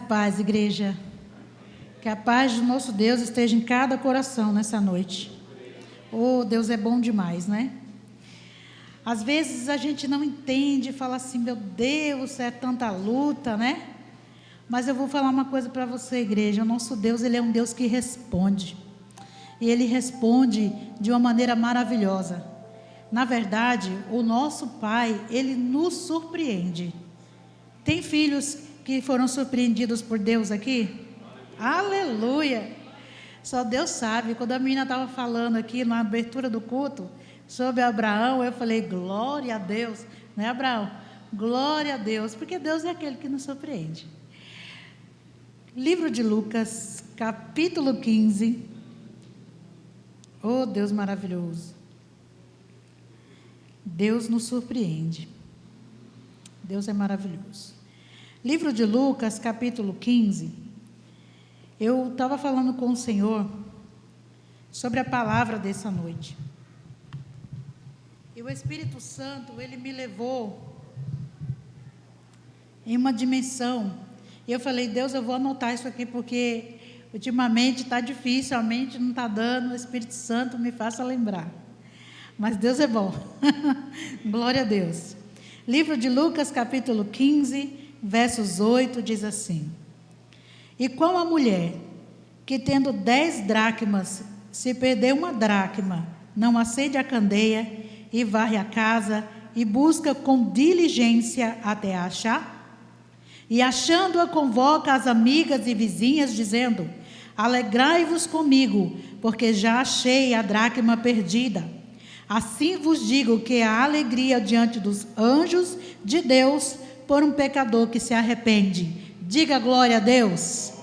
paz, igreja. Que a paz do nosso Deus esteja em cada coração nessa noite. Oh, Deus é bom demais, né? Às vezes a gente não entende, fala assim, meu Deus, é tanta luta, né? Mas eu vou falar uma coisa para você, igreja. O nosso Deus, Ele é um Deus que responde. E Ele responde de uma maneira maravilhosa. Na verdade, o nosso Pai, Ele nos surpreende. Tem filhos que foram surpreendidos por Deus aqui? Aleluia! Só Deus sabe. Quando a menina estava falando aqui na abertura do culto sobre Abraão, eu falei, glória a Deus, não é, Abraão? Glória a Deus, porque Deus é aquele que nos surpreende. Livro de Lucas, capítulo 15. Oh, Deus maravilhoso. Deus nos surpreende. Deus é maravilhoso. Livro de Lucas, capítulo 15. Eu estava falando com o Senhor sobre a palavra dessa noite. E o Espírito Santo, Ele me levou em uma dimensão. E eu falei, Deus, eu vou anotar isso aqui, porque ultimamente está difícil, a mente não está dando, o Espírito Santo me faça lembrar. Mas Deus é bom. Glória a Deus. Livro de Lucas, capítulo 15, versos 8, diz assim: E qual a mulher que tendo 10 dracmas, se perder uma dracma, não acende a candeia e varre a casa e busca com diligência até a achar? E achando-a, convoca as amigas e vizinhas, dizendo: Alegrai-vos comigo, porque já achei a dracma perdida. Assim vos digo que há alegria diante dos anjos de Deus por um pecador que se arrepende. Diga glória a Deus.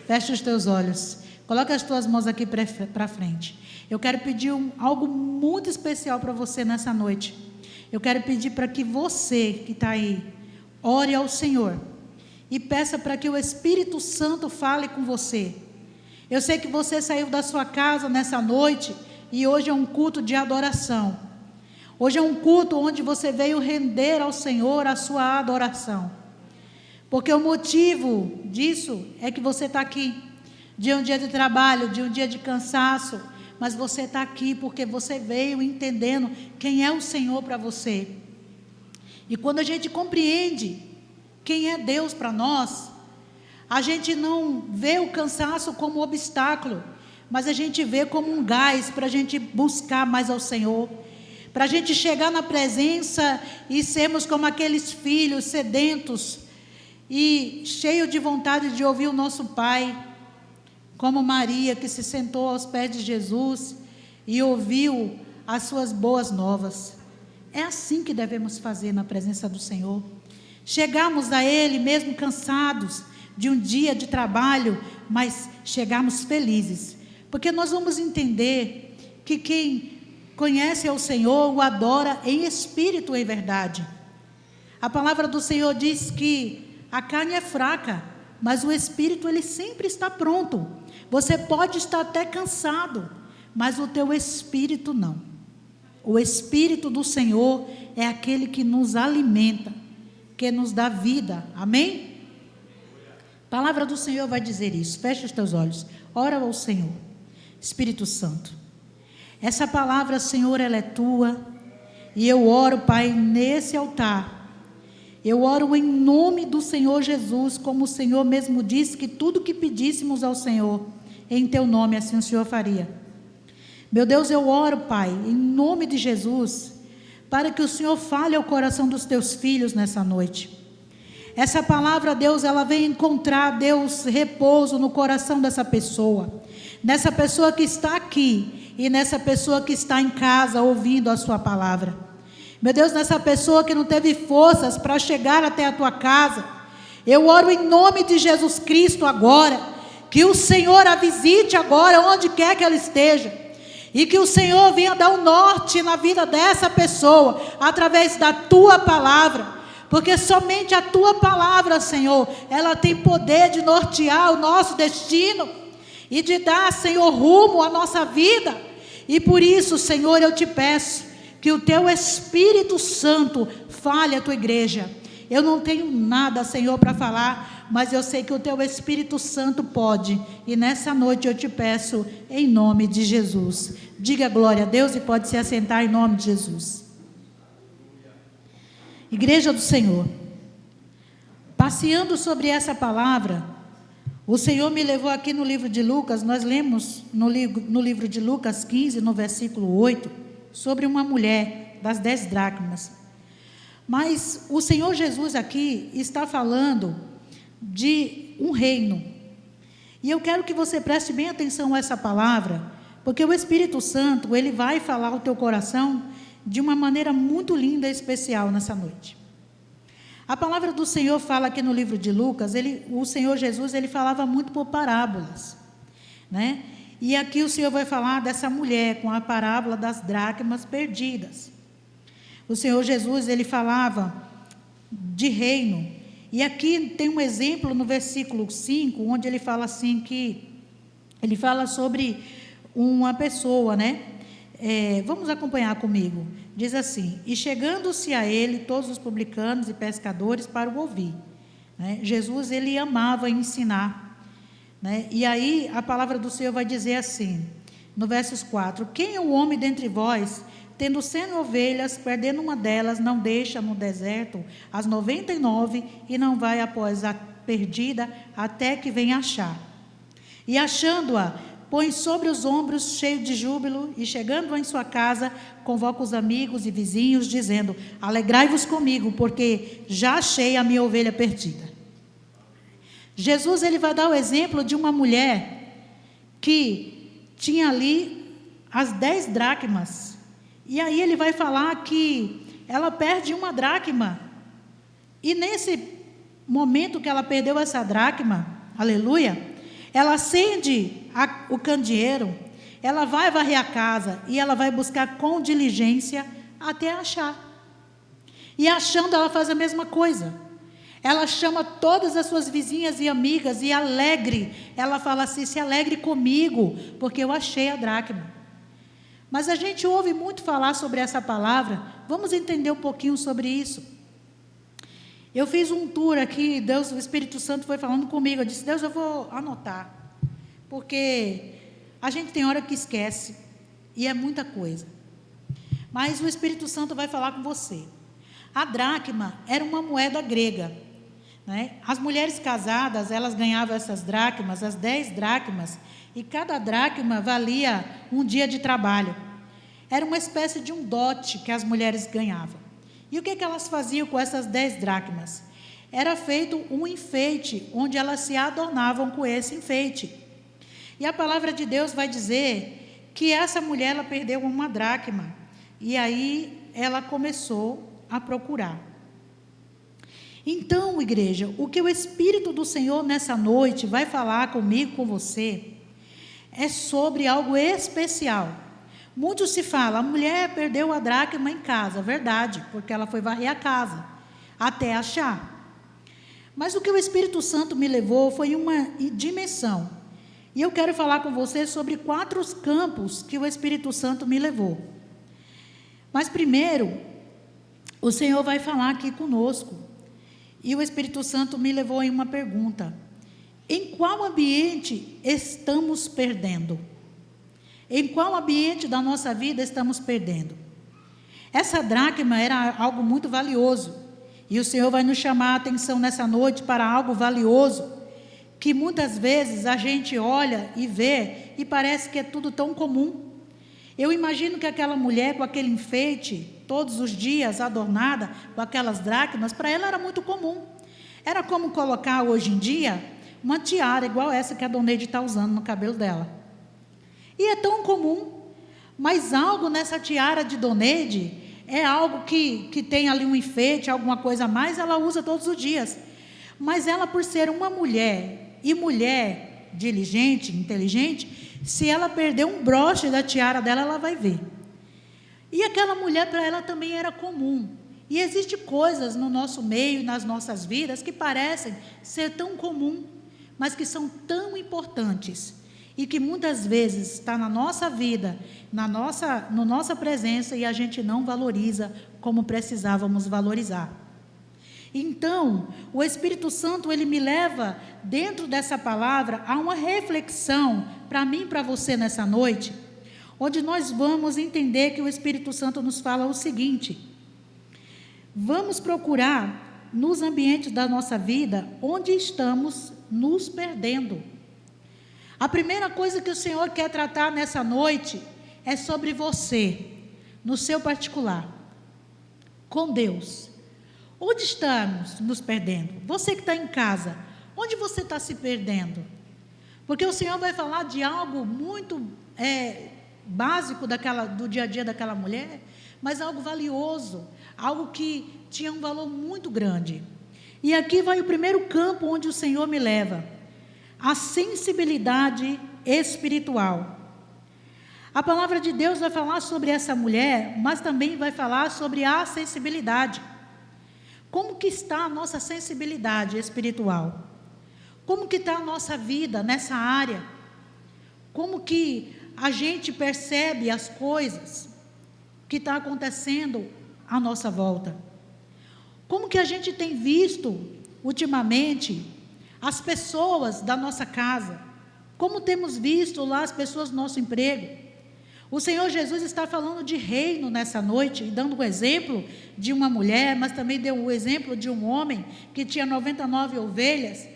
Feche os teus olhos. Coloca as tuas mãos aqui para frente. Eu quero pedir algo muito especial para você nessa noite. Eu quero pedir para que você que está aí, ore ao Senhor e peça para que o Espírito Santo fale com você. Eu sei que você saiu da sua casa nessa noite e hoje é um culto de adoração. Hoje é um culto onde você veio render ao Senhor a sua adoração. Porque o motivo disso é que você está aqui, de um dia de trabalho, de um dia de cansaço, mas você está aqui porque você veio entendendo quem é o Senhor para você. E quando a gente compreende quem é Deus para nós, a gente não vê o cansaço como obstáculo, mas a gente vê como um gás para a gente buscar mais ao Senhor, para a gente chegar na presença e sermos como aqueles filhos sedentos e cheios de vontade de ouvir o nosso Pai, como Maria, que se sentou aos pés de Jesus e ouviu as suas boas novas. É assim que devemos fazer na presença do Senhor. Chegarmos a Ele mesmo cansados de um dia de trabalho, mas chegarmos felizes, porque nós vamos entender que quem conhece ao Senhor o adora em espírito e em verdade. A palavra do Senhor diz que a carne é fraca, mas o espírito ele sempre está pronto. Você pode estar até cansado, mas o teu espírito não. O Espírito do Senhor é aquele que nos alimenta, que nos dá vida. Amém? A palavra do Senhor vai dizer isso. Fecha os teus olhos. Ora ao Senhor. Espírito Santo. Essa palavra, Senhor, ela é tua. E eu oro, Pai, nesse altar. Eu oro em nome do Senhor Jesus, como o Senhor mesmo disse que tudo que pedíssemos ao Senhor, em teu nome, assim o Senhor faria. Meu Deus, eu oro, Pai, em nome de Jesus, para que o Senhor fale ao coração dos teus filhos nessa noite. Essa palavra, Deus, ela vem encontrar, Deus, repouso no coração dessa pessoa. Nessa pessoa que está aqui e nessa pessoa que está em casa ouvindo a sua palavra. Meu Deus, nessa pessoa que não teve forças para chegar até a tua casa, eu oro em nome de Jesus Cristo agora, que o Senhor a visite agora, onde quer que ela esteja. E que o Senhor venha dar o norte na vida dessa pessoa, através da tua palavra. Porque somente a tua palavra, Senhor, ela tem poder de nortear o nosso destino. E de dar, Senhor, rumo à nossa vida. E por isso, Senhor, eu te peço que o teu Espírito Santo fale à tua igreja. Eu não tenho nada, Senhor, para falar, mas eu sei que o teu Espírito Santo pode, e nessa noite eu te peço em nome de Jesus. Diga glória a Deus e pode se assentar em nome de Jesus. Igreja do Senhor, passeando sobre essa palavra, o Senhor me levou aqui no livro de Lucas. Nós lemos no livro de Lucas 15, no versículo 8, sobre uma mulher das 10 dracmas. Mas o Senhor Jesus aqui está falando de um reino. E eu quero que você preste bem atenção a essa palavra, porque o Espírito Santo, ele vai falar ao teu coração de uma maneira muito linda e especial nessa noite. A palavra do Senhor fala aqui no livro de Lucas, o Senhor Jesus, ele falava muito por parábolas, né? E aqui o Senhor vai falar dessa mulher com a parábola das dracmas perdidas. O Senhor Jesus, ele falava de reino. E aqui tem um exemplo no versículo 5, onde ele fala assim ele fala sobre uma pessoa, né? Vamos acompanhar comigo. Diz assim: e chegando-se a ele todos os publicanos e pescadores para o ouvir, né? Jesus, ele amava ensinar, né? E aí a palavra do Senhor vai dizer assim, no versos 4: quem é o homem dentre vós, tendo 100 ovelhas, perdendo uma delas, não deixa no deserto as 99 e não vai após a perdida até que venha achar? E achando-a, põe sobre os ombros, cheio de júbilo, e chegando em sua casa, convoca os amigos e vizinhos, dizendo: alegrai-vos comigo, porque já achei a minha ovelha perdida. Jesus, ele vai dar o exemplo de uma mulher que tinha ali as 10 dracmas. E aí ele vai falar que ela perde uma dracma. E nesse momento que ela perdeu essa dracma, aleluia, ela acende o candeeiro, ela vai varrer a casa e ela vai buscar com diligência até achar. E achando, ela faz a mesma coisa. Ela chama todas as suas vizinhas e amigas e alegre. Ela fala assim: se alegre comigo, porque eu achei a dracma. Mas a gente ouve muito falar sobre essa palavra. Vamos entender um pouquinho sobre isso. Eu fiz um tour aqui, o Espírito Santo foi falando comigo. Eu disse: Deus, eu vou anotar, porque a gente tem hora que esquece, e é muita coisa. Mas o Espírito Santo vai falar com você. A dracma era uma moeda grega, né? As mulheres casadas, elas ganhavam essas dracmas, as 10 dracmas, e cada dracma valia um dia de trabalho. Era uma espécie de um dote que as mulheres ganhavam. E o que elas faziam com essas 10 dracmas? Era feito um enfeite, onde elas se adornavam com esse enfeite. E a palavra de Deus vai dizer que essa mulher, ela perdeu uma dracma. E aí ela começou a procurar. Então, igreja, o que o Espírito do Senhor nessa noite vai falar comigo, com você, é sobre algo especial. Muito se fala: a mulher perdeu a dracma em casa. Verdade, porque ela foi varrer a casa até achar. Mas o que o Espírito Santo me levou foi uma dimensão. E eu quero falar com você sobre 4 campos que o Espírito Santo me levou. Mas primeiro, o Senhor vai falar aqui conosco. E o Espírito Santo me levou em uma pergunta: em qual ambiente estamos perdendo? Em qual ambiente da nossa vida estamos perdendo? Essa dracma era algo muito valioso. E o Senhor vai nos chamar a atenção nessa noite para algo valioso, que muitas vezes a gente olha e vê e parece que é tudo tão comum. Eu imagino que aquela mulher com aquele enfeite, todos os dias adornada com aquelas dracmas, para ela era muito comum. Era como colocar hoje em dia uma tiara igual essa que a Dona Neide está usando no cabelo dela. E é tão comum, mas algo nessa tiara de Dona Neide é algo que tem ali um enfeite, alguma coisa a mais, ela usa todos os dias. Mas ela, por ser uma mulher, e mulher diligente, inteligente, se ela perder um broche da tiara dela, ela vai ver. E aquela mulher, para ela também era comum. E existem coisas no nosso meio, nas nossas vidas, que parecem ser tão comum, mas que são tão importantes, e que muitas vezes está na nossa vida, na nossa presença, e a gente não valoriza como precisávamos valorizar. Então, o Espírito Santo, ele me leva, dentro dessa palavra, a uma reflexão, para mim e para você nessa noite, onde nós vamos entender que o Espírito Santo nos fala o seguinte: vamos procurar nos ambientes da nossa vida onde estamos nos perdendo. A primeira coisa que o Senhor quer tratar nessa noite é sobre você, no seu particular, com Deus. Onde estamos nos perdendo? Você que está em casa, onde você está se perdendo? Porque o Senhor vai falar de algo muito básico do dia a dia daquela mulher, mas algo valioso, algo que tinha um valor muito grande. E aqui vai o primeiro campo onde o Senhor me leva: a sensibilidade espiritual. A palavra de Deus vai falar sobre essa mulher, mas também vai falar sobre a sensibilidade. Como que está a nossa sensibilidade espiritual? Como que está a nossa vida nessa área? Como que a gente percebe as coisas que estão acontecendo à nossa volta? Como que a gente tem visto, ultimamente, as pessoas da nossa casa? Como temos visto lá as pessoas do nosso emprego? O Senhor Jesus está falando de reino nessa noite, dando o exemplo de uma mulher, mas também deu o exemplo de um homem que tinha 99 ovelhas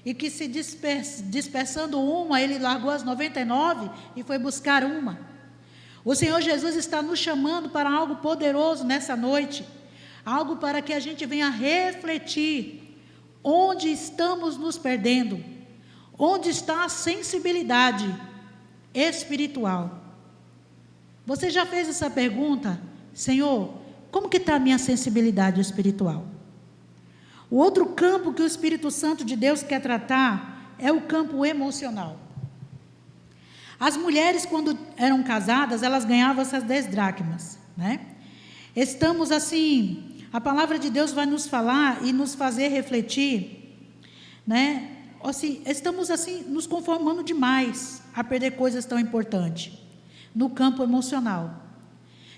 e que, se dispersando uma, ele largou as 99 e foi buscar uma. O Senhor Jesus está nos chamando para algo poderoso nessa noite, algo para que a gente venha refletir onde estamos nos perdendo, onde está a sensibilidade espiritual. Você já fez essa pergunta? Senhor, como que está a minha sensibilidade espiritual? O outro campo que o Espírito Santo de Deus quer tratar é o campo emocional. As mulheres, quando eram casadas, elas ganhavam essas 10 dracmas, né? Estamos assim, a palavra de Deus vai nos falar e nos fazer refletir, né? Assim, estamos assim, nos conformando demais a perder coisas tão importantes no campo emocional.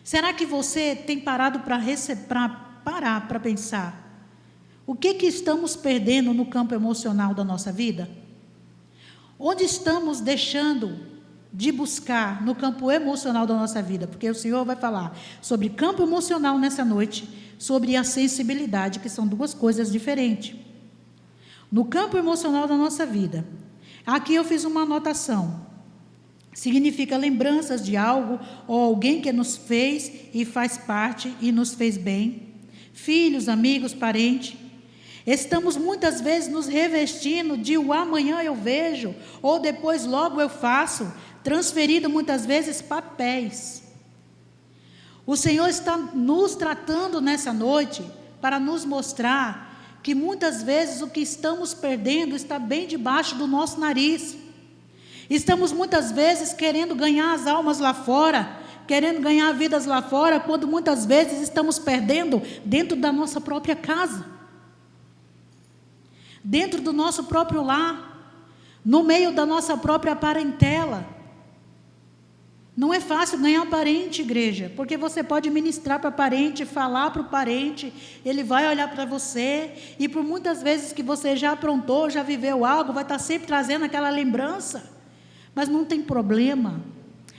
Será que você tem parado para pensar o que estamos perdendo no campo emocional da nossa vida? Onde estamos deixando de buscar no campo emocional da nossa vida? Porque o Senhor vai falar sobre campo emocional nessa noite, sobre a sensibilidade, que são duas coisas diferentes. No campo emocional da nossa vida, aqui eu fiz uma anotação. Significa lembranças de algo ou alguém que nos fez e faz parte e nos fez bem. Filhos, amigos, parentes. Estamos muitas vezes nos revestindo de o amanhã eu vejo, ou depois logo eu faço, transferindo muitas vezes papéis. O Senhor está nos tratando nessa noite para nos mostrar que muitas vezes o que estamos perdendo está bem debaixo do nosso nariz. Estamos muitas vezes querendo ganhar as almas lá fora, querendo ganhar vidas lá fora, quando muitas vezes estamos perdendo dentro da nossa própria casa, dentro do nosso próprio lar, no meio da nossa própria parentela. Não é fácil ganhar parente, igreja, porque você pode ministrar para parente, falar para o parente, ele vai olhar para você, e por muitas vezes que você já aprontou, já viveu algo, vai estar sempre trazendo aquela lembrança. Mas não tem problema,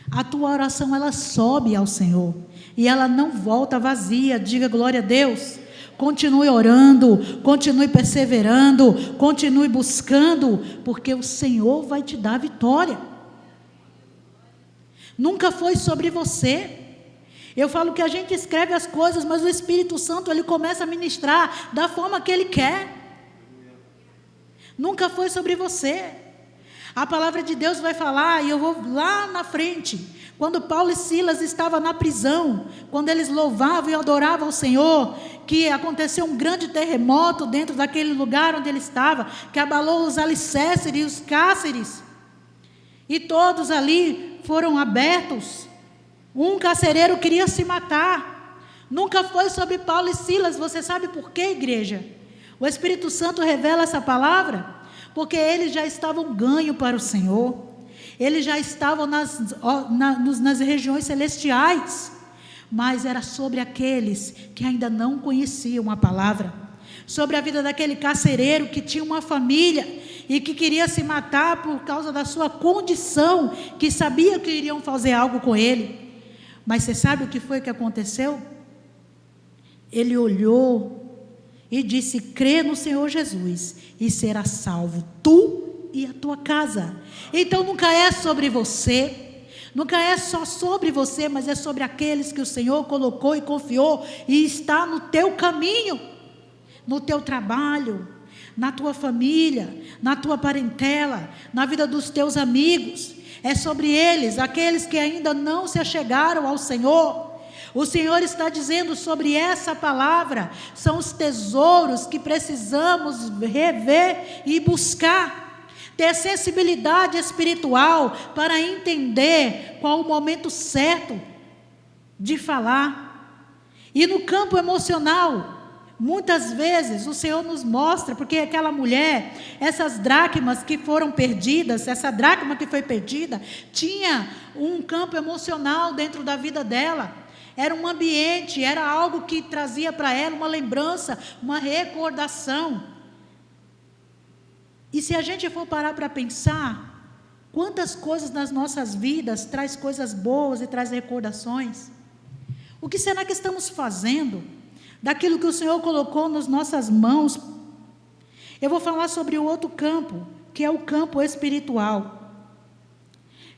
a tua oração ela sobe ao Senhor, e ela não volta vazia. Diga glória a Deus. Continue orando, continue perseverando, continue buscando, porque o Senhor vai te dar vitória. Nunca foi sobre você. Eu falo que a gente escreve as coisas, mas o Espírito Santo ele começa a ministrar da forma que ele quer. Nunca foi sobre você. A palavra de Deus vai falar, e eu vou lá na frente, quando Paulo e Silas estavam na prisão, quando eles louvavam e adoravam o Senhor, que aconteceu um grande terremoto dentro daquele lugar onde ele estava, que abalou os alicerces e os cárceres, e todos ali foram abertos. Um carcereiro queria se matar. Nunca foi sobre Paulo e Silas. Você sabe por quê, igreja? O Espírito Santo revela essa palavra porque eles já estavam ganho para o Senhor, eles já estavam nas regiões celestiais, mas era sobre aqueles que ainda não conheciam a palavra, sobre a vida daquele carcereiro que tinha uma família e que queria se matar por causa da sua condição, que sabia que iriam fazer algo com ele. Mas você sabe o que foi que aconteceu? Ele olhou e disse: crê no Senhor Jesus e será salvo, tu e a tua casa. Então nunca é sobre você, nunca é só sobre você, mas é sobre aqueles que o Senhor colocou e confiou e está no teu caminho, no teu trabalho, na tua família, na tua parentela, na vida dos teus amigos. É sobre eles, aqueles que ainda não se achegaram ao Senhor. O Senhor está dizendo sobre essa palavra, são os tesouros que precisamos rever e buscar. Ter sensibilidade espiritual para entender qual o momento certo de falar. E no campo emocional, muitas vezes o Senhor nos mostra, porque aquela mulher, essas dracmas que foram perdidas, essa dracma que foi perdida, tinha um campo emocional dentro da vida dela. Era um ambiente, era algo que trazia para ela uma lembrança, uma recordação. E se a gente for parar para pensar, quantas coisas nas nossas vidas traz coisas boas e traz recordações? O que será que estamos fazendo daquilo que o Senhor colocou nas nossas mãos? Eu vou falar sobre o outro campo, que é o campo espiritual,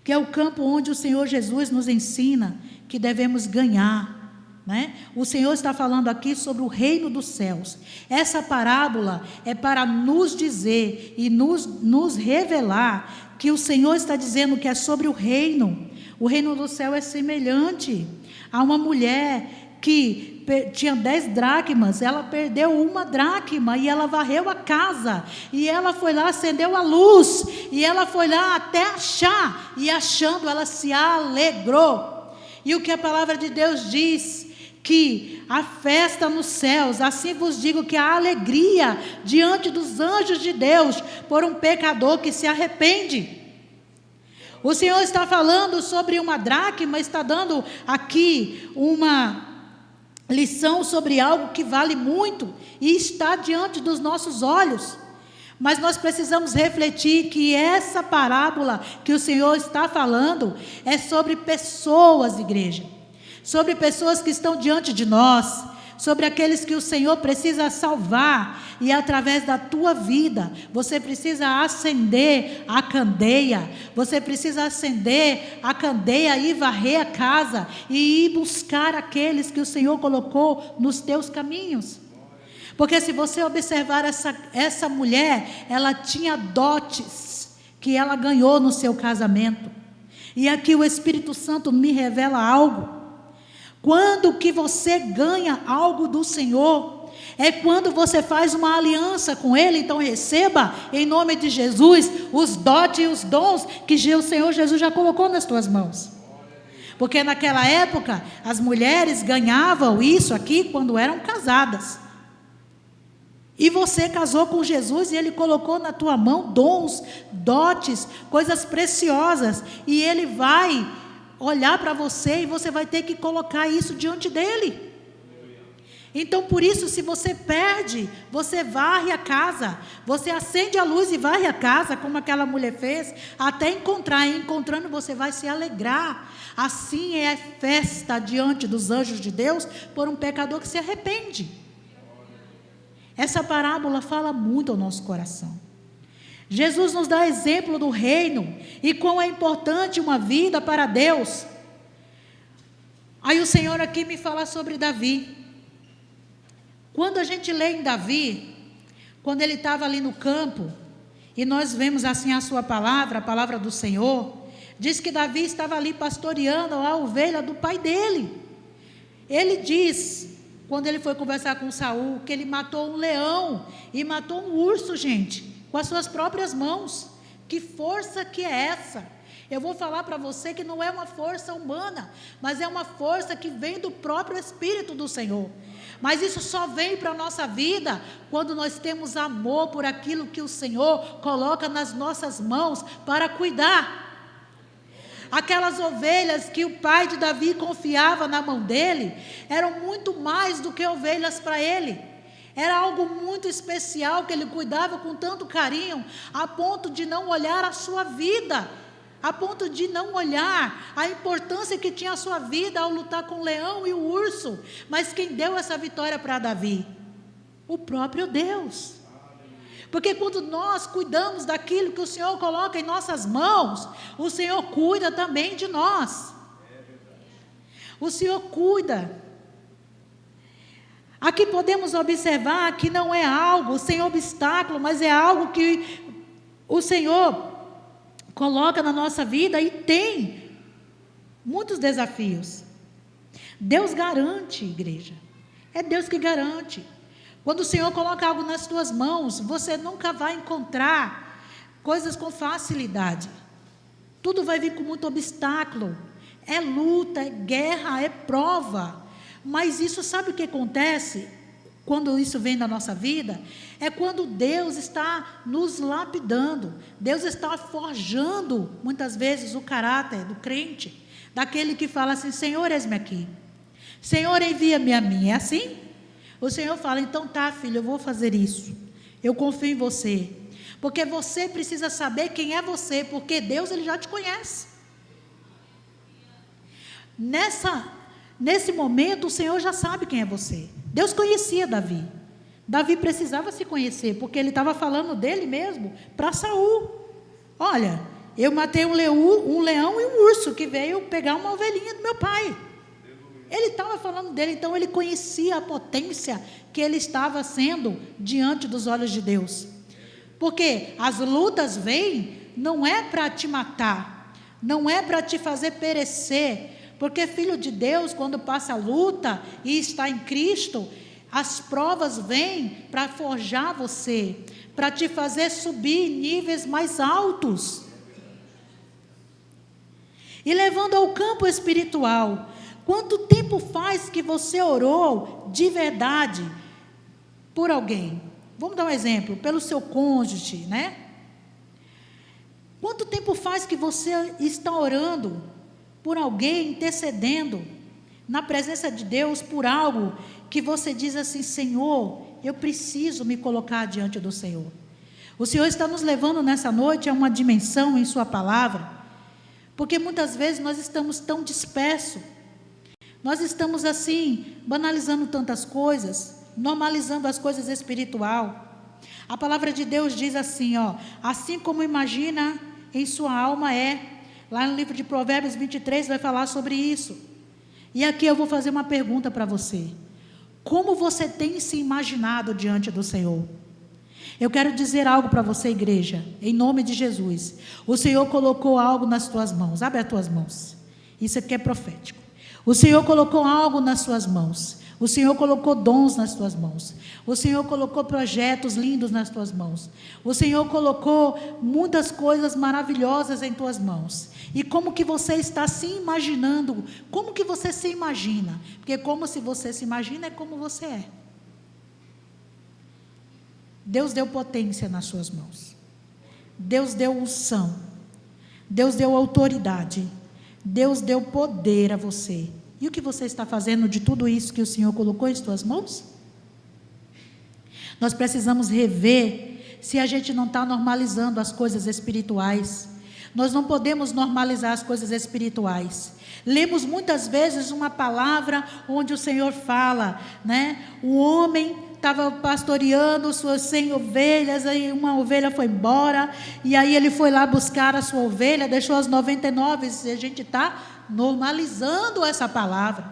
que é o campo onde o Senhor Jesus nos ensina que devemos ganhar, né? O Senhor está falando aqui sobre o reino dos céus. Essa parábola é para nos dizer e nos revelar que o Senhor está dizendo que é sobre o reino. O reino do céu é semelhante a uma mulher que tinha 10 dracmas, ela perdeu uma dracma e ela varreu a casa, e ela foi lá, acendeu a luz, e ela foi lá até achar, e achando ela se alegrou. E o que a palavra de Deus diz, que a festa nos céus, assim vos digo que a alegria diante dos anjos de Deus, por um pecador que se arrepende. O Senhor está falando sobre uma dracma, está dando aqui uma lição sobre algo que vale muito e está diante dos nossos olhos. Mas nós precisamos refletir que essa parábola que o Senhor está falando é sobre pessoas, igreja, sobre pessoas que estão diante de nós, sobre aqueles que o Senhor precisa salvar, e através da tua vida, você precisa acender a candeia, você precisa acender a candeia e varrer a casa, e ir buscar aqueles que o Senhor colocou nos teus caminhos. Porque se você observar essa mulher, ela tinha dotes que ela ganhou no seu casamento. E aqui o Espírito Santo me revela algo. Quando que você ganha algo do Senhor, é quando você faz uma aliança com Ele. Então receba em nome de Jesus os dotes e os dons que o Senhor Jesus já colocou nas tuas mãos. Porque naquela época as mulheres ganhavam isso aqui quando eram casadas. E você casou com Jesus e Ele colocou na tua mão dons, dotes, coisas preciosas. E Ele vai olhar para você e você vai ter que colocar isso diante dEle. Então por isso, se você perde, você varre a casa. Você acende a luz e varre a casa, como aquela mulher fez, até encontrar. E encontrando você vai se alegrar. Assim é festa diante dos anjos de Deus por um pecador que se arrepende. Essa parábola fala muito ao nosso coração. Jesus nos dá exemplo do reino e quão é importante uma vida para Deus. Aí o Senhor aqui me fala sobre Davi. Quando a gente lê em Davi, quando ele estava ali no campo, e nós vemos assim a sua palavra, a palavra do Senhor, diz que Davi estava ali pastoreando a ovelha do pai dele. Ele diz, quando ele foi conversar com Saul, que ele matou um leão e matou um urso, gente, com as suas próprias mãos. Que força que é essa? Eu vou falar para você que não é uma força humana, mas é uma força que vem do próprio Espírito do Senhor. Mas isso só vem para a nossa vida quando nós temos amor por aquilo que o Senhor coloca nas nossas mãos para cuidar. Aquelas ovelhas que o pai de Davi confiava na mão dele, eram muito mais do que ovelhas para ele. Era algo muito especial que ele cuidava com tanto carinho, a ponto de não olhar a sua vida, a ponto de não olhar a importância que tinha a sua vida ao lutar com o leão e o urso. Mas quem deu essa vitória para Davi? O próprio Deus. Porque quando nós cuidamos daquilo que o Senhor coloca em nossas mãos, o Senhor cuida também de nós. O Senhor cuida. Aqui podemos observar que não é algo sem obstáculo, mas é algo que o Senhor coloca na nossa vida e tem muitos desafios. Deus garante, igreja. É Deus que garante. Quando o Senhor coloca algo nas tuas mãos, você nunca vai encontrar coisas com facilidade. Tudo vai vir com muito obstáculo. É luta, é guerra, é prova. Mas isso, sabe o que acontece quando isso vem na nossa vida? É quando Deus está nos lapidando. Deus está forjando, muitas vezes, o caráter do crente. Daquele que fala assim: Senhor, eis-me aqui. Senhor, envia-me a mim. É assim? O Senhor fala: então tá, filho, eu vou fazer isso. Eu confio em você. Porque você precisa saber quem é você, porque Deus, Ele já te conhece. Nesse momento, o Senhor já sabe quem é você. Deus conhecia Davi. Davi precisava se conhecer, porque ele estava falando dele mesmo para Saul. Olha, eu matei um leão e um urso que veio pegar uma ovelhinha do meu pai. Ele estava falando dele, então ele conhecia a potência que ele estava sendo diante dos olhos de Deus. Porque as lutas vêm, não é para te matar, não é para te fazer perecer. Porque filho de Deus, quando passa a luta e está em Cristo, as provas vêm para forjar você, para te fazer subir em níveis mais altos. E levando ao campo espiritual, quanto tempo faz que você orou de verdade por alguém? Vamos dar um exemplo, pelo seu cônjuge, né? Quanto tempo faz que você está orando por alguém, intercedendo na presença de Deus por algo que você diz assim: Senhor, eu preciso me colocar diante do Senhor. O Senhor está nos levando nessa noite a uma dimensão em sua palavra, porque muitas vezes nós estamos tão dispersos, nós estamos assim, banalizando tantas coisas, normalizando as coisas espiritual. A palavra de Deus diz assim, assim como imagina em sua alma é. Lá no livro de Provérbios 23 vai falar sobre isso. E aqui eu vou fazer uma pergunta para você. Como você tem se imaginado diante do Senhor? Eu quero dizer algo para você, igreja, em nome de Jesus. O Senhor colocou algo nas tuas mãos. Abre as tuas mãos. Isso aqui é profético. O Senhor colocou algo nas suas mãos. O Senhor colocou dons nas tuas mãos. O Senhor colocou projetos lindos nas tuas mãos. O Senhor colocou muitas coisas maravilhosas em tuas mãos. E como que você está se imaginando? Como que você se imagina? Porque como se você se imagina é como você é. Deus deu potência nas suas mãos. Deus deu unção. Deus deu autoridade. Deus deu poder a você. E o que você está fazendo de tudo isso que o Senhor colocou em suas mãos? Nós precisamos rever se a gente não está normalizando as coisas espirituais. Nós não podemos normalizar as coisas espirituais. Lemos muitas vezes uma palavra onde o Senhor fala, né? O homem estava pastoreando suas 100 ovelhas, aí uma ovelha foi embora, e aí ele foi lá buscar a sua ovelha, deixou as 99, e a gente está normalizando essa palavra.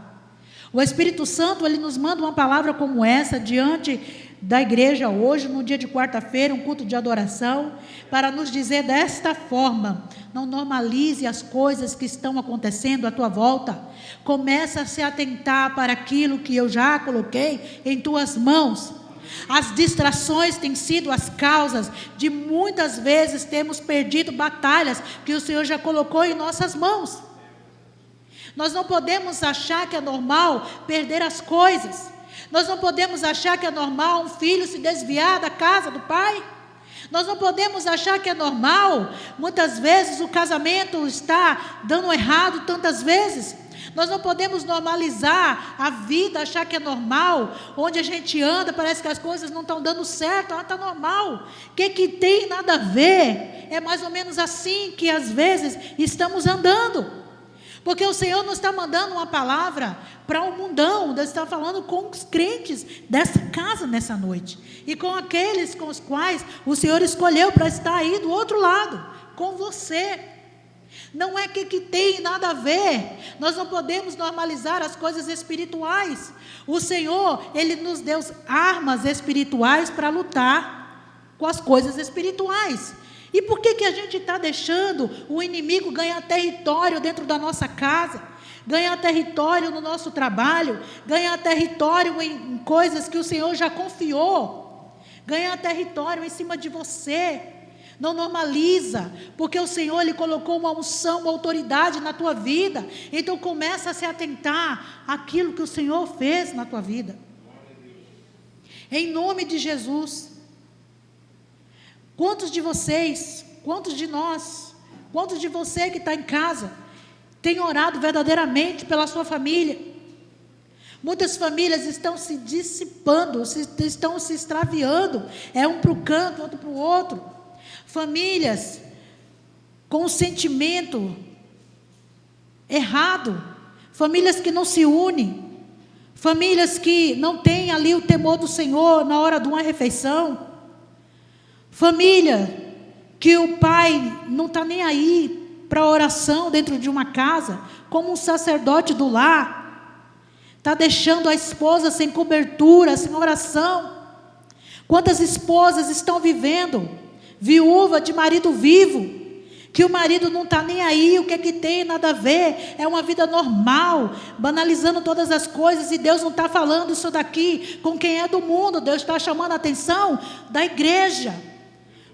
O Espírito Santo, ele nos manda uma palavra como essa, diante da igreja hoje, no dia de quarta-feira, um culto de adoração, para nos dizer desta forma: não normalize as coisas que estão acontecendo à tua volta, começa a se atentar para aquilo que eu já coloquei em tuas mãos. As distrações têm sido as causas de muitas vezes termos perdido batalhas que o Senhor já colocou em nossas mãos. Nós não podemos achar que é normal perder as coisas. Nós não podemos achar que é normal um filho se desviar da casa do pai. Nós não podemos achar que é normal, muitas vezes, o casamento está dando errado tantas vezes. Nós não podemos normalizar a vida, achar que é normal. Onde a gente anda, parece que as coisas não estão dando certo. Está normal. O que tem nada a ver? É mais ou menos assim que às vezes estamos andando. Porque o Senhor não está mandando uma palavra para o mundão. Deus está falando com os crentes dessa casa nessa noite. E com aqueles com os quais o Senhor escolheu para estar aí do outro lado. Com você. Não é que tem nada a ver. Nós não podemos normalizar as coisas espirituais. O Senhor, Ele nos deu armas espirituais para lutar com as coisas espirituais. E por que a gente está deixando o inimigo ganhar território dentro da nossa casa, ganhar território no nosso trabalho, ganhar território em coisas que o Senhor já confiou, ganhar território em cima de você? Não normaliza, porque o Senhor Ele colocou uma unção, uma autoridade na tua vida. Então começa a se atentar àquilo que o Senhor fez na tua vida. Em nome de Jesus. Quantos de vocês, quantos de nós, quantos de você que está em casa, tem orado verdadeiramente pela sua família? Muitas famílias estão se dissipando, estão se extraviando, um para o canto, outro para o outro. Famílias com um sentimento errado, famílias que não se unem, famílias que não têm ali o temor do Senhor na hora de uma refeição. Família que o pai não está nem aí para oração dentro de uma casa, como um sacerdote do lar, está deixando a esposa sem cobertura, sem oração. Quantas esposas estão vivendo viúva de marido vivo, que o marido não está nem aí, o que tem, nada a ver, é uma vida normal, banalizando todas as coisas, e Deus não está falando isso daqui com quem é do mundo. Deus está chamando a atenção da igreja,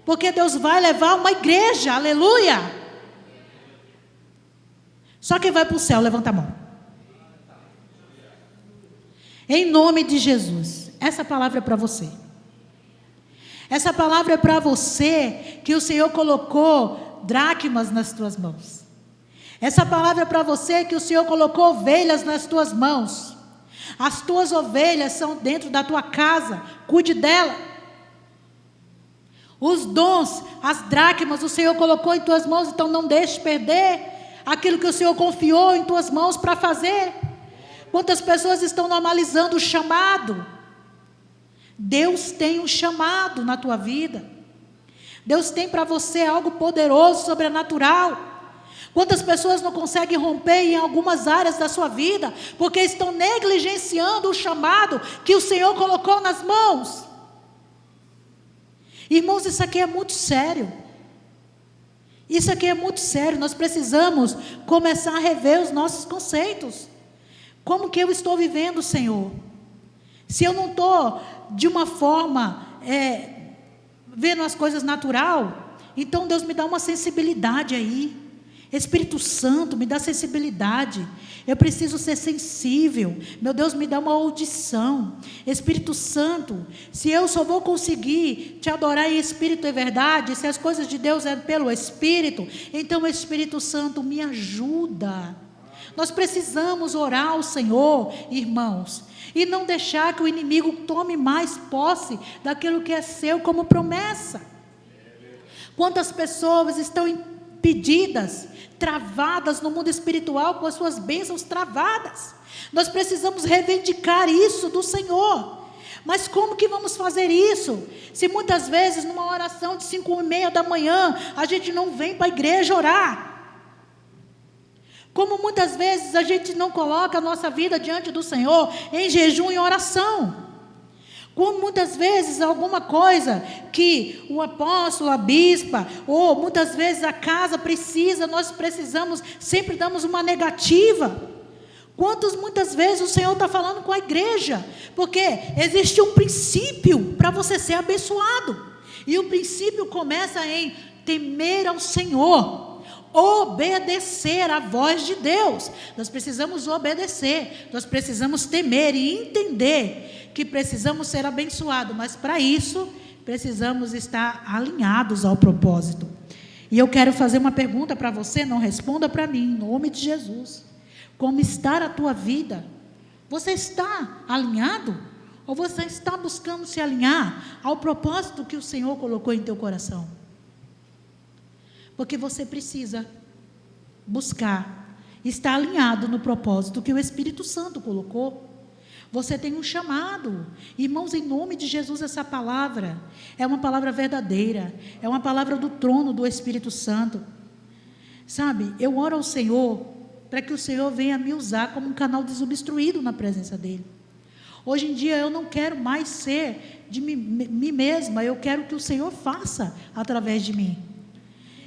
porque Deus vai levar uma igreja, aleluia. Só quem vai para o céu, levanta a mão. Em nome de Jesus, essa palavra é para você. Essa palavra é para você, que o Senhor colocou dracmas nas tuas mãos. Essa palavra é para você, que o Senhor colocou ovelhas nas tuas mãos. As tuas ovelhas são dentro da tua casa, cuide dela. Os dons, as dracmas, o Senhor colocou em tuas mãos, então não deixe perder aquilo que o Senhor confiou em tuas mãos para fazer. Quantas pessoas estão normalizando o chamado? Deus tem um chamado na tua vida. Deus tem para você algo poderoso, sobrenatural. Quantas pessoas não conseguem romper em algumas áreas da sua vida, porque estão negligenciando o chamado que o Senhor colocou nas mãos? Irmãos, isso aqui é muito sério. Isso aqui é muito sério. Nós precisamos começar a rever os nossos conceitos. Como que eu estou vivendo, Senhor? Se eu não estou de uma forma vendo as coisas natural, então Deus me dá uma sensibilidade aí. Espírito Santo, me dá sensibilidade. Eu preciso ser sensível. Meu Deus, me dá uma audição. Espírito Santo, se eu só vou conseguir te adorar em espírito e verdade, se as coisas de Deus é pelo Espírito, então Espírito Santo, me ajuda. Nós precisamos orar ao Senhor, irmãos, e não deixar que o inimigo tome mais posse daquilo que é seu como promessa. Quantas pessoas estão impedidas, travadas no mundo espiritual, com as suas bênçãos travadas? Nós precisamos reivindicar isso do Senhor. Mas como que vamos fazer isso? Se muitas vezes numa oração de 5:30 da manhã, a gente não vem para a igreja orar. Como muitas vezes a gente não coloca a nossa vida diante do Senhor em jejum e oração. Como muitas vezes alguma coisa que o apóstolo, a bispa, ou muitas vezes a casa precisa, nós precisamos, sempre damos uma negativa. Muitas vezes o Senhor está falando com a igreja, porque existe um princípio para você ser abençoado, e o princípio começa em temer ao Senhor, obedecer à voz de Deus. Nós precisamos obedecer, nós precisamos temer e entender que precisamos ser abençoados, mas para isso precisamos estar alinhados ao propósito. E eu quero fazer uma pergunta para você, não responda para mim, em nome de Jesus. como está a tua vida. Você está alinhado? Ou você está buscando se alinhar ao propósito que o Senhor colocou em teu coração? Porque você precisa buscar estar alinhado no propósito que o Espírito Santo colocou. Você tem um chamado. Irmãos, em nome de Jesus, essa palavra é uma palavra verdadeira, é uma palavra do trono do Espírito Santo. Sabe, eu oro ao Senhor para que o Senhor venha me usar como um canal desobstruído na presença dEle. Hoje em dia eu não quero mais ser de mim mesma, eu quero que o Senhor faça através de mim.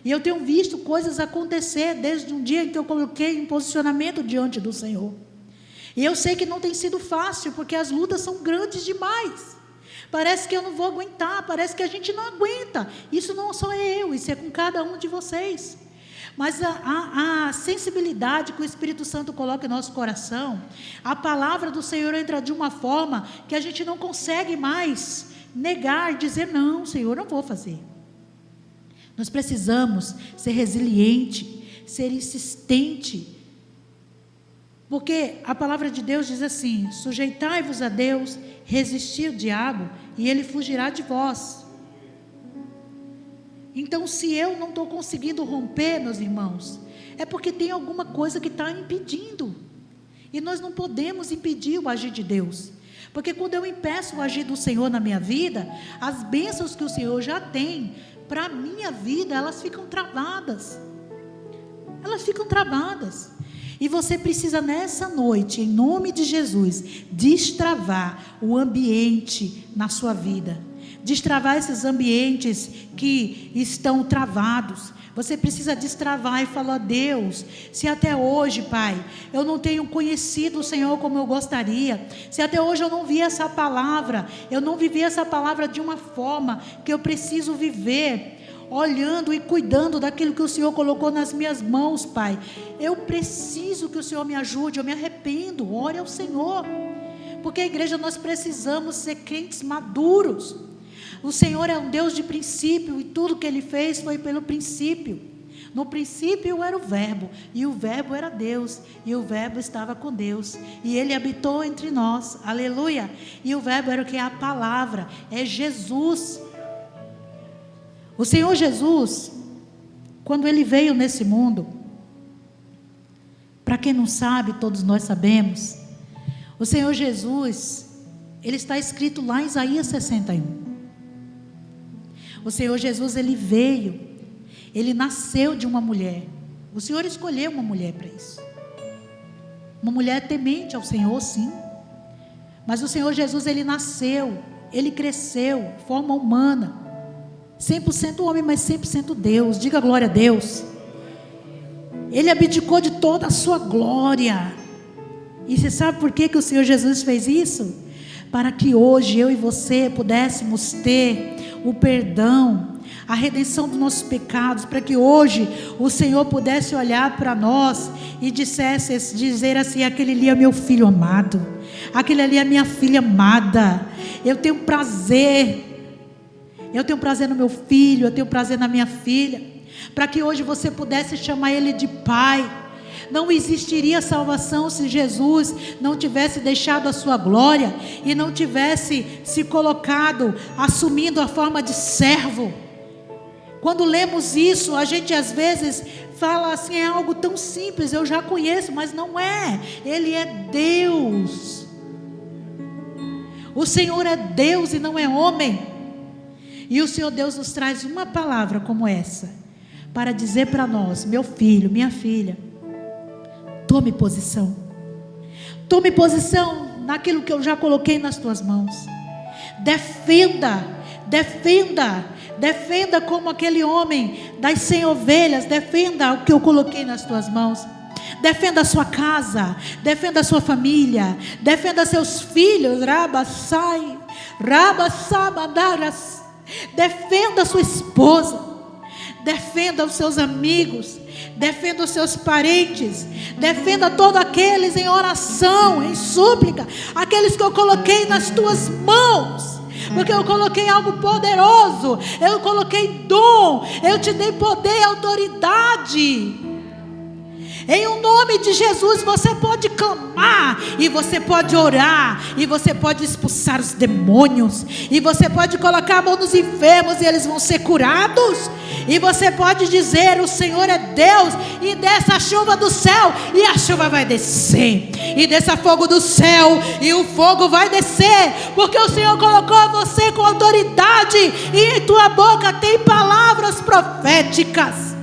E eu tenho visto coisas acontecer desde um dia em que eu coloquei em posicionamento diante do Senhor. E eu sei que não tem sido fácil, porque as lutas são grandes demais. Parece que eu não vou aguentar, parece que a gente não aguenta. Isso não só é eu, isso é com cada um de vocês. Mas a sensibilidade que o Espírito Santo coloca em nosso coração, a palavra do Senhor entra de uma forma que a gente não consegue mais negar, dizer não, Senhor, não vou fazer. Nós precisamos ser resiliente, ser insistente, porque a palavra de Deus diz assim: sujeitai-vos a Deus, resistir o diabo e ele fugirá de vós. Então, se eu não estou conseguindo romper, meus irmãos, é porque tem alguma coisa que está impedindo. E nós não podemos impedir o agir de Deus. Porque quando eu impeço o agir do Senhor na minha vida, as bênçãos que o Senhor já tem para a minha vida, elas ficam travadas. Elas ficam travadas. E você precisa nessa noite, em nome de Jesus, destravar o ambiente na sua vida. Destravar esses ambientes que estão travados. Você precisa destravar e falar: Deus, se até hoje, Pai, eu não tenho conhecido o Senhor como eu gostaria, se até hoje eu não vi essa palavra, eu não vivi essa palavra de uma forma que eu preciso viver, olhando e cuidando daquilo que o Senhor colocou nas minhas mãos, Pai, eu preciso que o Senhor me ajude, eu me arrependo. Ore ao Senhor, porque a igreja, nós precisamos ser crentes maduros. O Senhor é um Deus de princípio, e tudo que Ele fez foi pelo princípio. No princípio era o Verbo, e o Verbo era Deus, e o Verbo estava com Deus, e Ele habitou entre nós, aleluia. E o Verbo era o que? A palavra, é Jesus. O Senhor Jesus, quando Ele veio nesse mundo, para quem não sabe, todos nós sabemos, o Senhor Jesus, Ele está escrito lá em Isaías 61. O Senhor Jesus, Ele veio, Ele nasceu de uma mulher. O Senhor escolheu uma mulher para isso. Uma mulher temente ao Senhor, sim. Mas o Senhor Jesus, Ele nasceu, Ele cresceu, forma humana. 100% homem, mas 100% Deus. Diga glória a Deus. Ele abdicou de toda a sua glória. E você sabe por que o Senhor Jesus fez isso? Para que hoje eu e você pudéssemos ter o perdão, a redenção dos nossos pecados, para que hoje o Senhor pudesse olhar para nós e dizer assim: aquele ali é meu filho amado, aquele ali é minha filha amada. Eu tenho prazer no meu filho, eu tenho prazer na minha filha. Para que hoje você pudesse chamar ele de pai. Não existiria salvação se Jesus não tivesse deixado a sua glória e não tivesse se colocado, assumindo a forma de servo. Quando lemos isso, a gente às vezes fala assim: é algo tão simples, eu já conheço, mas não é. Ele é Deus. O Senhor é Deus e não é homem. E o Senhor Deus nos traz uma palavra como essa, para dizer para nós: meu filho, minha filha, tome posição. Tome posição naquilo que eu já coloquei nas tuas mãos. Defenda, defenda, defenda como aquele homem das 100 ovelhas. Defenda o que eu coloquei nas tuas mãos. Defenda a sua casa, defenda a sua família, defenda seus filhos. Rabassai, rabassabadaras. Defenda a sua esposa, defenda os seus amigos, defenda os seus parentes, defenda todos aqueles em oração, em súplica, aqueles que eu coloquei nas tuas mãos, porque eu coloquei algo poderoso, eu coloquei dom, eu te dei poder e autoridade. Em o nome de Jesus você pode clamar, e você pode orar, e você pode expulsar os demônios, e você pode colocar a mão nos enfermos e eles vão ser curados. E você pode dizer: o Senhor é Deus, e desce a chuva do céu, e a chuva vai descer, e desce fogo do céu, e o fogo vai descer, porque o Senhor colocou você com autoridade, e em tua boca tem palavras proféticas.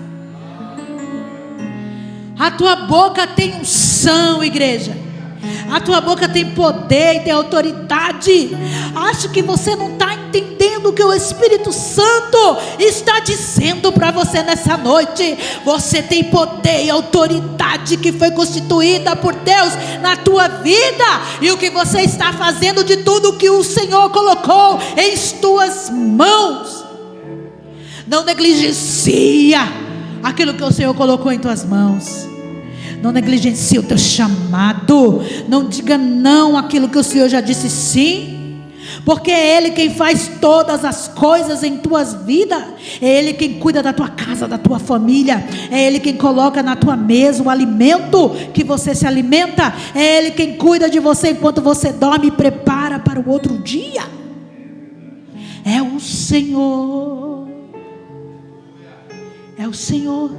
A tua boca tem unção, igreja. A tua boca tem poder e tem autoridade. Acho que você não está entendendo o que o Espírito Santo está dizendo para você nessa noite. Você tem poder e autoridade que foi constituída por Deus na tua vida. E o que você está fazendo de tudo que o Senhor colocou em tuas mãos. Não negligencia aquilo que o Senhor colocou em tuas mãos. Não negligencie o teu chamado. Não diga não àquilo que o Senhor já disse sim. Porque é Ele quem faz todas as coisas em tuas vidas. É Ele quem cuida da tua casa, da tua família. É Ele quem coloca na tua mesa o alimento que você se alimenta. É Ele quem cuida de você enquanto você dorme e prepara para o outro dia. É o Senhor. É o Senhor.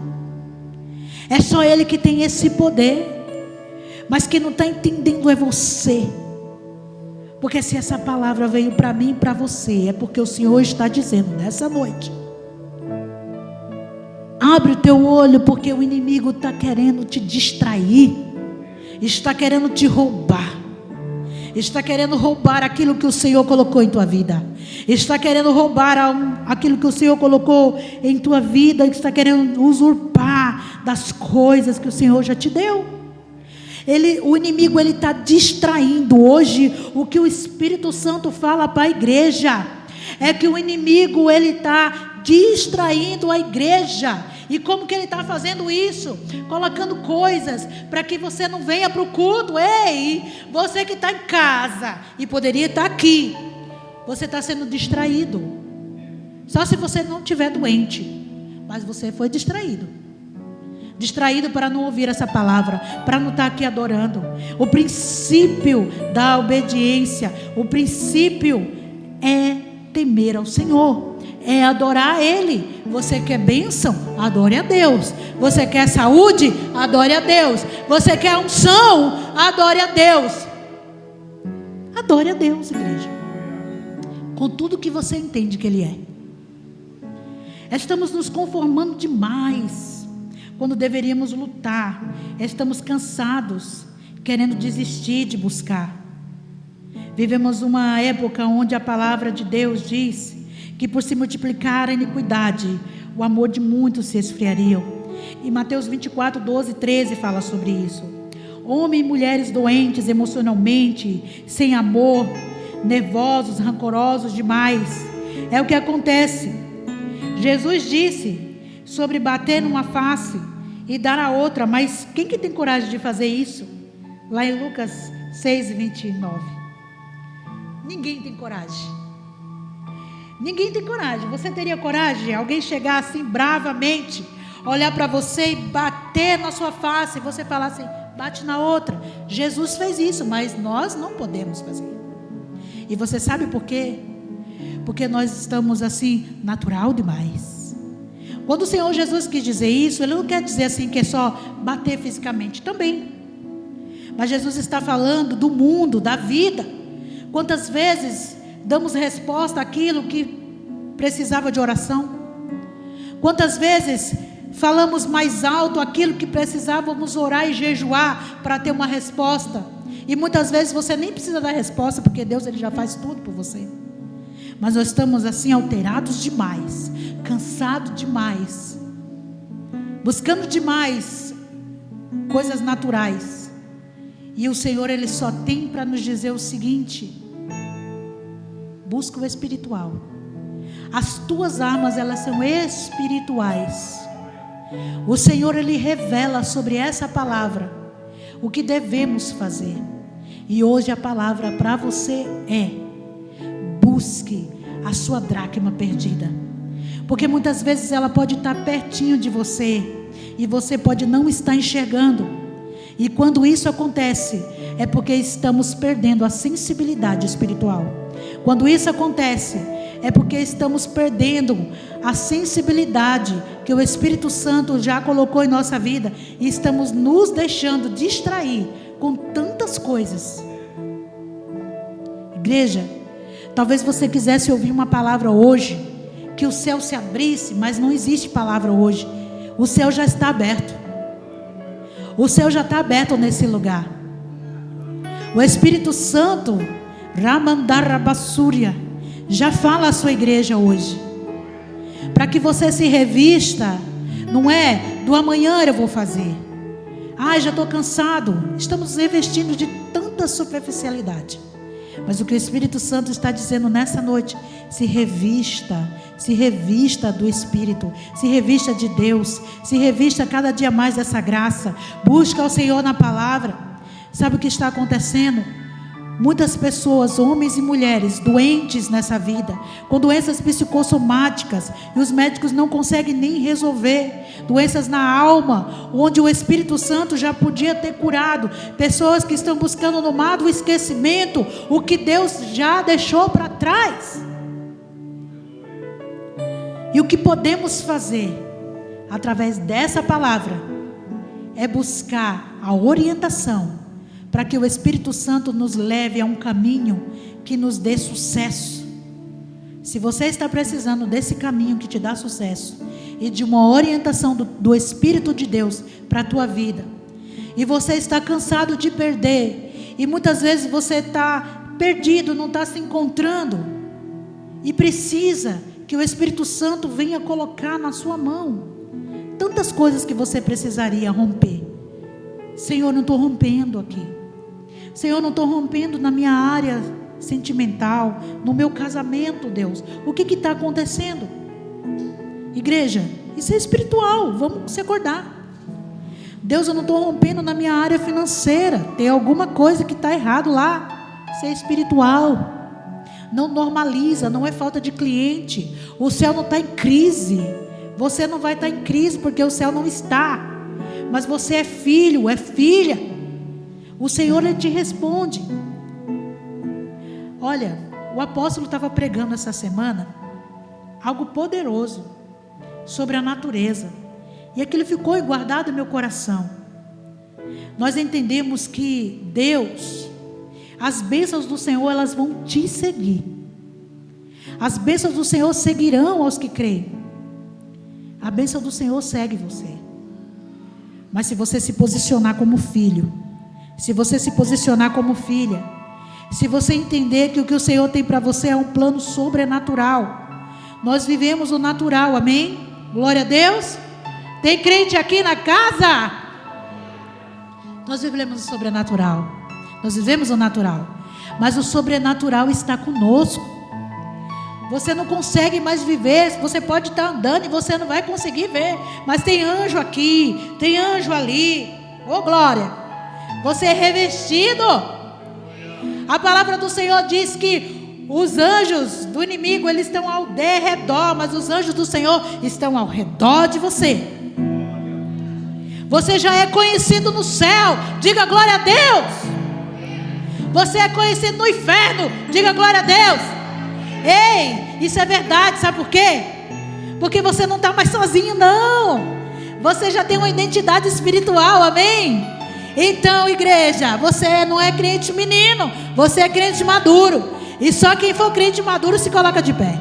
É só Ele que tem esse poder. Mas quem não está entendendo é você. Porque se essa palavra veio para mim e para você, é porque o Senhor está dizendo nessa noite: abre o teu olho, porque o inimigo está querendo te distrair, está querendo te roubar, está querendo roubar aquilo que o Senhor colocou em tua vida, está querendo roubar aquilo que o Senhor colocou em tua vida, está querendo usurpar das coisas que o Senhor já te deu. O inimigo está distraindo. Hoje o que o Espírito Santo fala para a igreja é que o inimigo está distraindo a igreja. E como que ele está fazendo isso? Colocando coisas para que você não venha para o culto. Ei, você que está em casa e poderia estar aqui, você está sendo distraído. Só se você não estiver doente, mas você foi distraído. Distraído para não ouvir essa palavra, para não estar aqui adorando. O princípio da obediência, o princípio é temer ao Senhor, é adorar a Ele. Você quer bênção? Adore a Deus. Você quer saúde? Adore a Deus. Você quer unção? Adore a Deus. Adore a Deus, igreja, com tudo que você entende que Ele é. Estamos nos conformando demais quando deveríamos lutar. Estamos cansados, querendo desistir de buscar. Vivemos uma época onde a palavra de Deus diz que por se multiplicar a iniquidade, o amor de muitos se esfriaria. E Mateus 24, 12, 13 fala sobre isso. Homens e mulheres doentes emocionalmente, sem amor, nervosos, rancorosos demais. É o que acontece. Jesus disse sobre bater numa face e dar a outra, mas quem que tem coragem de fazer isso? Lá em Lucas 6, 29. Ninguém tem coragem. Ninguém tem coragem. Você teria coragem? Alguém chegar assim bravamente, olhar para você e bater na sua face, e você falar assim: bate na outra. Jesus fez isso, mas nós não podemos fazer. E você sabe por quê? Porque nós estamos assim, natural demais. Quando o Senhor Jesus quis dizer isso, Ele não quer dizer assim que é só bater fisicamente, também. Mas Jesus está falando do mundo, da vida. Quantas vezes damos resposta àquilo que precisava de oração? Quantas vezes falamos mais alto aquilo que precisávamos orar e jejuar para ter uma resposta? E muitas vezes você nem precisa dar resposta, porque Deus Ele já faz tudo por você. Mas nós estamos assim alterados demais, cansados demais, buscando demais coisas naturais. E o Senhor Ele só tem para nos dizer o seguinte: busca o espiritual. As tuas armas, elas são espirituais. O Senhor Ele revela sobre essa palavra o que devemos fazer. E hoje a palavra para você é: busque a sua dracma perdida. Porque muitas vezes ela pode estar pertinho de você, e você pode não estar enxergando. E quando isso acontece, é porque estamos perdendo a sensibilidade espiritual. Quando isso acontece, é porque estamos perdendo a sensibilidade que o Espírito Santo já colocou em nossa vida, e estamos nos deixando distrair com tantas coisas. Igreja, talvez você quisesse ouvir uma palavra hoje, que o céu se abrisse, mas não existe palavra hoje. O céu já está aberto. O céu já está aberto nesse lugar. O Espírito Santo, Ramandarabasúria, já fala à sua igreja hoje, para que você se revista. Não é do amanhã eu vou fazer, já estou cansado. Estamos revestindo de tanta superficialidade. Mas o que o Espírito Santo está dizendo nessa noite: se revista do Espírito, se revista de Deus, se revista cada dia mais dessa graça. Busca ao Senhor na palavra. Sabe o que está acontecendo? Muitas pessoas, homens e mulheres, doentes nessa vida, com doenças psicossomáticas, e os médicos não conseguem nem resolver. Doenças na alma, onde o Espírito Santo já podia ter curado. Pessoas que estão buscando no mar do esquecimento o que Deus já deixou para trás. E o que podemos fazer através dessa palavra é buscar a orientação, para que o Espírito Santo nos leve a um caminho que nos dê sucesso. Se você está precisando desse caminho que te dá sucesso, e de uma orientação do Espírito de Deus para a tua vida, e você está cansado de perder, e muitas vezes você está perdido, não está se encontrando, e precisa que o Espírito Santo venha colocar na sua mão tantas coisas que você precisaria romper. Senhor, não estou rompendo aqui. Senhor, não estou rompendo na minha área sentimental, no meu casamento, Deus. O que está acontecendo? Igreja, isso é espiritual, vamos se acordar. Deus, eu não estou rompendo na minha área financeira. Tem alguma coisa que está errado lá. Isso é espiritual. Não normaliza, não é falta de cliente. O céu não está em crise. Você não vai estar em crise porque o céu não está. Mas você é filho, é filha. O Senhor, Ele te responde. Olha, o apóstolo estava pregando essa semana algo poderoso sobre a natureza, e aquilo ficou guardado no meu coração. Nós entendemos que Deus, as bênçãos do Senhor, elas vão te seguir. As bênçãos do Senhor seguirão aos que creem. A bênção do Senhor segue você. Mas se você se posicionar como filho, se você se posicionar como filha, se você entender que o que o Senhor tem para você é um plano sobrenatural. Nós vivemos o natural, amém? Glória a Deus. Tem crente aqui na casa? Nós vivemos o sobrenatural. Nós vivemos o natural, mas o sobrenatural está conosco. Você não consegue mais viver. Você pode estar andando e você não vai conseguir ver, mas tem anjo aqui, tem anjo ali. Oh glória! Você é revestido. A palavra do Senhor diz que os anjos do inimigo, eles estão ao derredor, mas os anjos do Senhor estão ao redor de você. Você já é conhecido no céu. Diga glória a Deus. Você é conhecido no inferno. Diga glória a Deus. Ei, isso é verdade, sabe por quê? Porque você não está mais sozinho, não. Você já tem uma identidade espiritual, amém? Então, igreja, você não é crente menino, você é crente maduro. E só quem for crente maduro se coloca de pé.